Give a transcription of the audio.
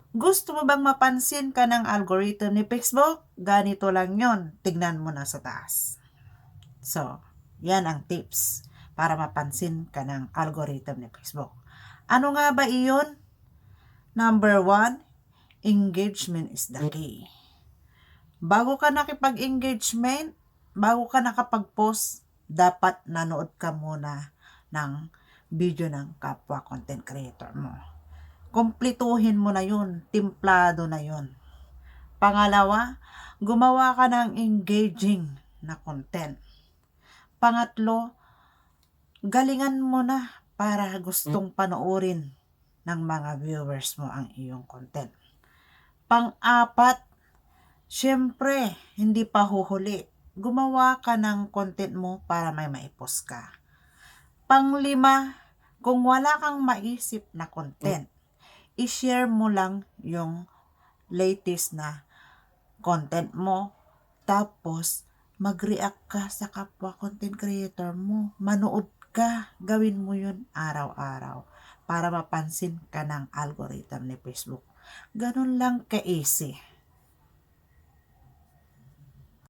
Gusto mo bang mapansin ka ng algorithm ni Facebook? Ganito lang yon. Tignan mo na sa taas. So, yan ang tips para mapansin ka ng algorithm ni Facebook. Ano nga ba iyon? Number 1, engagement is the key. Bago ka nakipag-engagement, bago ka nakapag-post, dapat nanood ka muna ng video ng kapwa content creator mo. Kumpletuhin mo na yun, timplado na yun. Pangalawa, gumawa ka ng engaging na content. Pangatlo, galingan mo na para gustong panoorin ng mga viewers mo ang iyong content. Pang-apat, syempre, hindi pa huhuli. Gumawa ka ng content mo para may maipost ka. Pang-lima, kung wala kang maisip na content, i-share mo lang yung latest na content mo. Tapos, mag-react ka sa kapwa content creator mo. Manood ka. Gawin mo yun araw-araw para mapansin ka ng algorithm ni Facebook. Ganun lang ka-easy.